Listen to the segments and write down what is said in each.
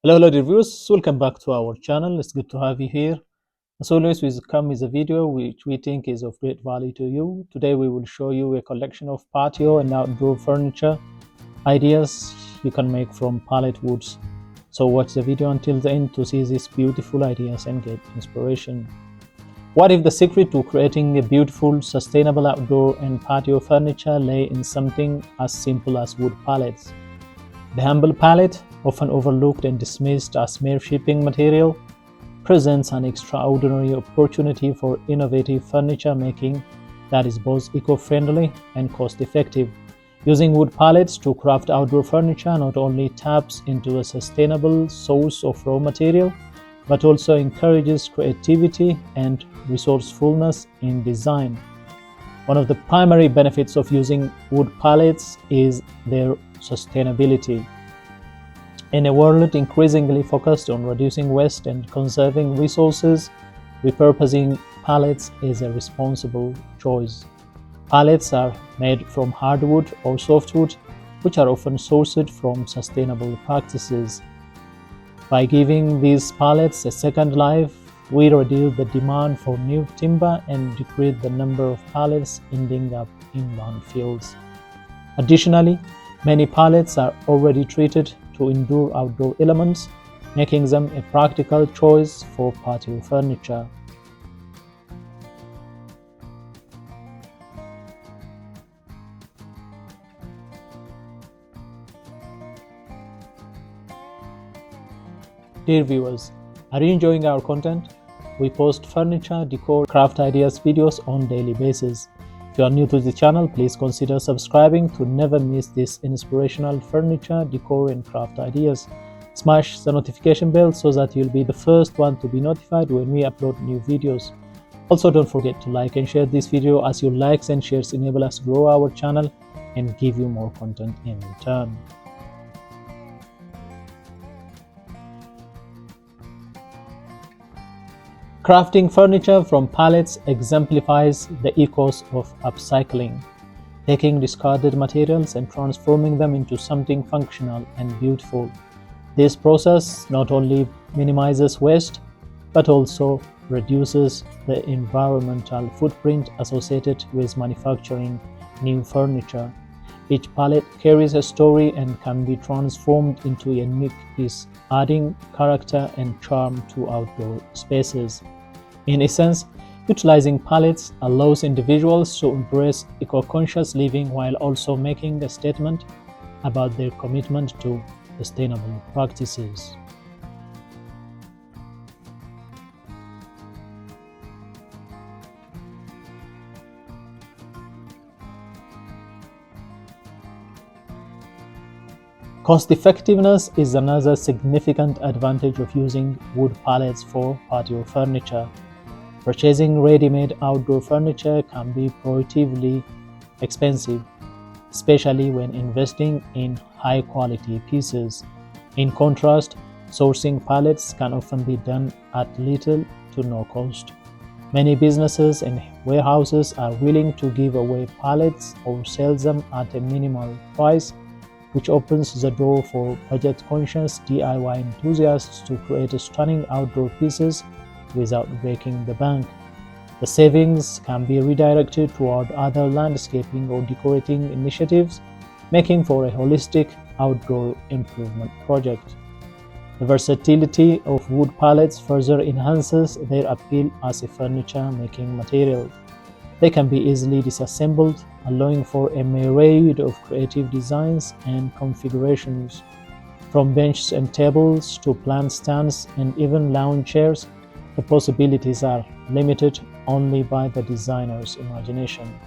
Hello reviewers, welcome back to our channel. It's good to have you here. As always, we come with a video which we think is of great value to you. Today we will show you a collection of patio and outdoor furniture ideas you can make from pallet woods. So watch the video until the end to see these beautiful ideas and get inspiration. What if the secret to creating a beautiful, sustainable outdoor and patio furniture lay in something as simple as wood pallets? The humble pallet, often overlooked and dismissed as mere shipping material, presents an extraordinary opportunity for innovative furniture making that is both eco-friendly and cost-effective. Using wood pallets to craft outdoor furniture not only taps into a sustainable source of raw material, but also encourages creativity and resourcefulness in design. One of the primary benefits of using wood pallets is their sustainability. In a world increasingly focused on reducing waste and conserving resources, repurposing pallets is a responsible choice. Pallets are made from hardwood or softwood, which are often sourced from sustainable practices. By giving these pallets a second life, we reduce the demand for new timber and decrease the number of pallets ending up in landfills. Additionally, many pallets are already treated to endure outdoor elements, making them a practical choice for patio furniture. Dear viewers, are you enjoying our content? We post furniture, decor, craft ideas videos on daily basis. If you are new to the channel, please consider subscribing to never miss this inspirational furniture, decor and craft ideas. Smash the notification bell so that you'll be the first one to be notified when we upload new videos. Also, don't forget to like and share this video, as your likes and shares enable us to grow our channel and give you more content in return. Crafting furniture from pallets exemplifies the ethos of upcycling, taking discarded materials and transforming them into something functional and beautiful. This process not only minimizes waste, but also reduces the environmental footprint associated with manufacturing new furniture. Each pallet carries a story and can be transformed into a unique piece, adding character and charm to outdoor spaces. In essence, utilizing pallets allows individuals to embrace eco-conscious living while also making a statement about their commitment to sustainable practices. Cost effectiveness is another significant advantage of using wood pallets for patio furniture. Purchasing ready-made outdoor furniture can be prohibitively expensive, especially when investing in high-quality pieces. In contrast, sourcing pallets can often be done at little to no cost. Many businesses and warehouses are willing to give away pallets or sell them at a minimal price, which opens the door for budget-conscious DIY enthusiasts to create stunning outdoor pieces without breaking the bank. The savings can be redirected toward other landscaping or decorating initiatives, making for a holistic outdoor improvement project. The versatility of wood pallets further enhances their appeal as a furniture-making material. They can be easily disassembled, allowing for a myriad of creative designs and configurations. From benches and tables to plant stands and even lounge chairs, the possibilities are limited only by the designer's imagination.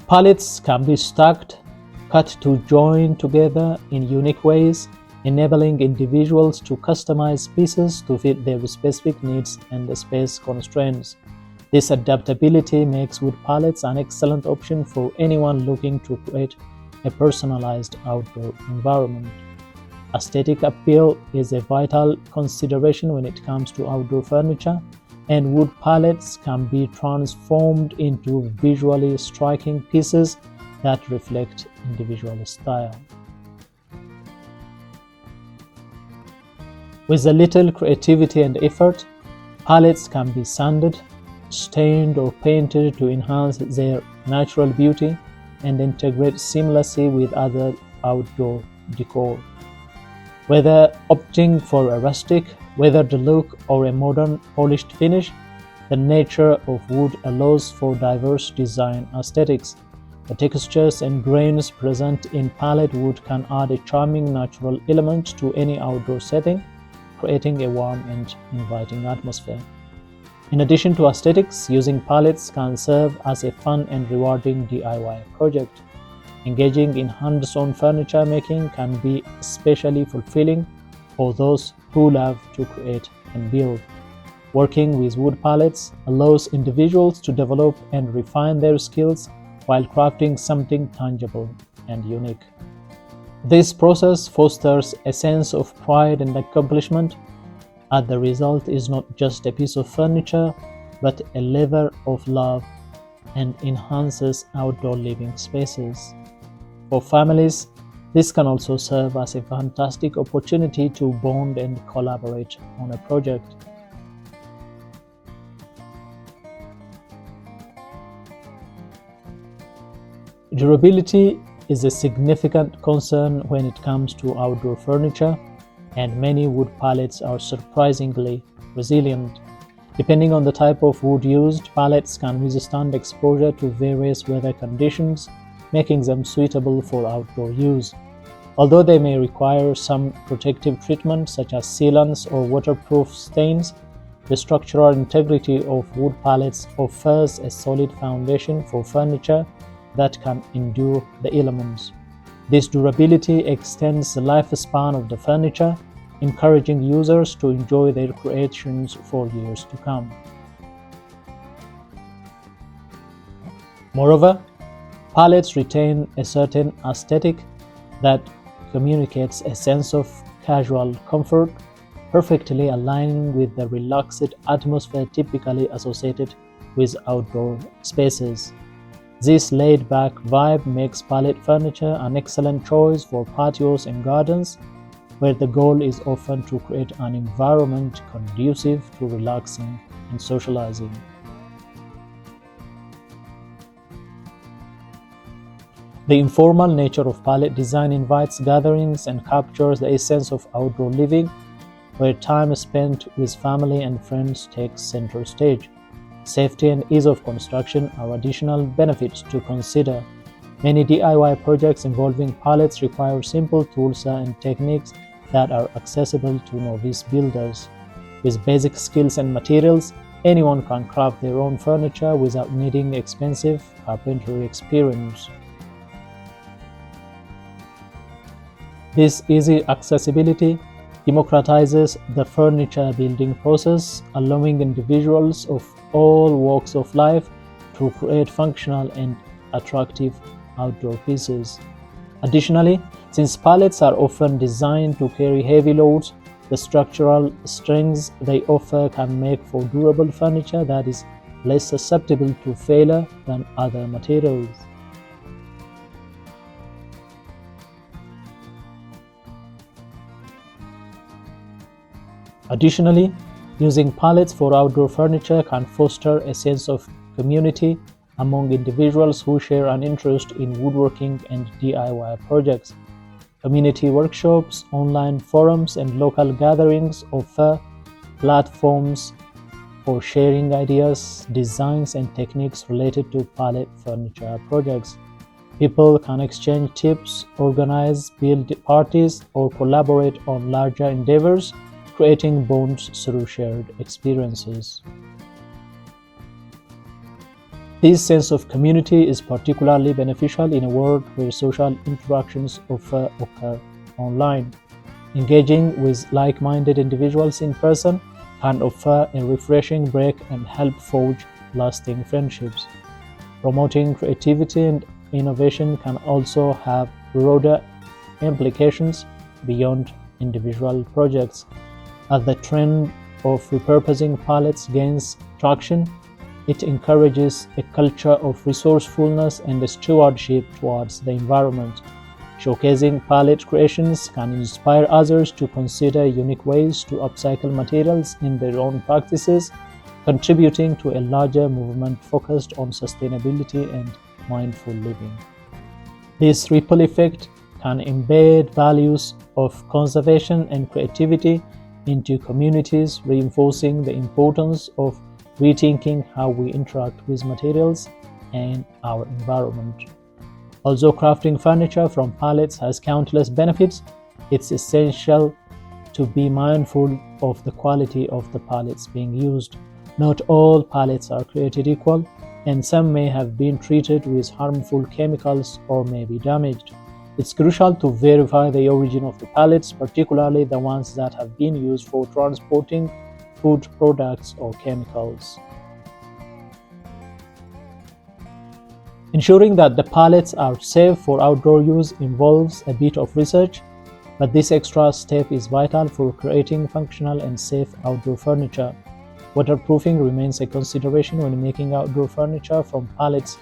Pallets can be stacked, cut to join together in unique ways, enabling individuals to customize pieces to fit their specific needs and space constraints. This adaptability makes wood pallets an excellent option for anyone looking to create a personalized outdoor environment. Aesthetic appeal is a vital consideration when it comes to outdoor furniture, and wood pallets can be transformed into visually striking pieces that reflect individual style. With a little creativity and effort, pallets can be sanded, stained, or painted to enhance their natural beauty and integrate seamlessly with other outdoor decor. Whether opting for a rustic, weathered look or a modern, polished finish, the nature of wood allows for diverse design aesthetics. The textures and grains present in pallet wood can add a charming natural element to any outdoor setting, creating a warm and inviting atmosphere. In addition to aesthetics, using pallets can serve as a fun and rewarding DIY project. Engaging in hands-on furniture making can be especially fulfilling for those who love to create and build. Working with wood pallets allows individuals to develop and refine their skills while crafting something tangible and unique. This process fosters a sense of pride and accomplishment, as the result is not just a piece of furniture, but a labor of love and enhances outdoor living spaces. For families, this can also serve as a fantastic opportunity to bond and collaborate on a project. Durability is a significant concern when it comes to outdoor furniture, and many wood pallets are surprisingly resilient. Depending on the type of wood used, pallets can withstand exposure to various weather conditions, making them suitable for outdoor use. Although they may require some protective treatment such as sealants or waterproof stains, the structural integrity of wood pallets offers a solid foundation for furniture that can endure the elements. This durability extends the lifespan of the furniture, encouraging users to enjoy their creations for years to come. Moreover, pallets retain a certain aesthetic that communicates a sense of casual comfort, perfectly aligning with the relaxed atmosphere typically associated with outdoor spaces. This laid-back vibe makes pallet furniture an excellent choice for patios and gardens, where the goal is often to create an environment conducive to relaxing and socializing. The informal nature of pallet design invites gatherings and captures the essence of outdoor living, where time spent with family and friends takes center stage. Safety and ease of construction are additional benefits to consider. Many DIY projects involving pallets require simple tools and techniques that are accessible to novice builders. With basic skills and materials, anyone can craft their own furniture without needing expensive carpentry experience. This easy accessibility democratizes the furniture building process, allowing individuals of all walks of life to create functional and attractive outdoor pieces. Additionally, since pallets are often designed to carry heavy loads, the structural strengths they offer can make for durable furniture that is less susceptible to failure than other materials. Additionally, using pallets for outdoor furniture can foster a sense of community among individuals who share an interest in woodworking and DIY projects. Community workshops, online forums, and local gatherings offer platforms for sharing ideas, designs, and techniques related to pallet furniture projects. People can exchange tips, organize build parties, or collaborate on larger endeavors, creating bonds through shared experiences. This sense of community is particularly beneficial in a world where social interactions often occur online. Engaging with like-minded individuals in person can offer a refreshing break and help forge lasting friendships. Promoting creativity and innovation can also have broader implications beyond individual projects. As the trend of repurposing pallets gains traction, It encourages a culture of resourcefulness and stewardship towards the environment. Showcasing pallet creations can inspire others to consider unique ways to upcycle materials in their own practices, contributing to a larger movement focused on sustainability and mindful living. This ripple effect can embed values of conservation and creativity into communities, reinforcing the importance of rethinking how we interact with materials and our environment. Although crafting furniture from pallets has countless benefits, it's essential to be mindful of the quality of the pallets being used. Not all pallets are created equal, and some may have been treated with harmful chemicals or may be damaged. It's crucial to verify the origin of the pallets, particularly the ones that have been used for transporting food products or chemicals. Ensuring that the pallets are safe for outdoor use involves a bit of research, but this extra step is vital for creating functional and safe outdoor furniture. Waterproofing remains a consideration when making outdoor furniture from pallets.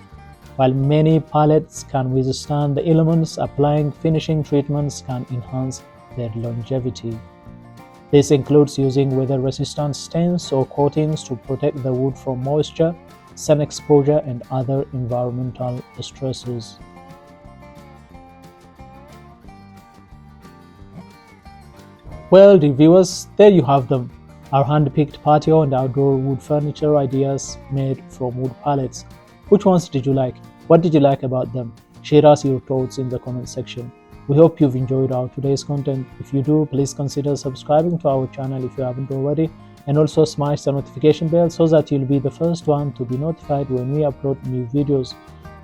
While many pallets can withstand the elements, applying finishing treatments can enhance their longevity. This includes using weather-resistant stains or coatings to protect the wood from moisture, sun exposure, and other environmental stresses. Well, dear viewers, there you have them. Our hand-picked patio and outdoor wood furniture ideas made from wood pallets. Which ones did you like? What did you like about them? Share us your thoughts in the comment section. We hope you've enjoyed our today's content. If you do, please consider subscribing to our channel if you haven't already, and also smash the notification bell so that you'll be the first one to be notified when we upload new videos.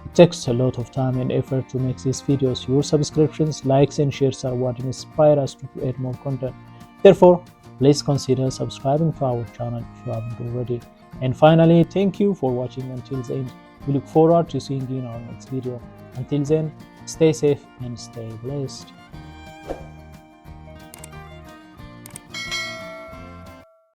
It takes a lot of time and effort to make these videos. Your subscriptions, likes, and shares are what inspire us to create more content. Therefore, please consider subscribing to our channel if you haven't already. And finally, thank you for watching until the end. We look forward to seeing you in our next video. Until then, stay safe and stay blessed.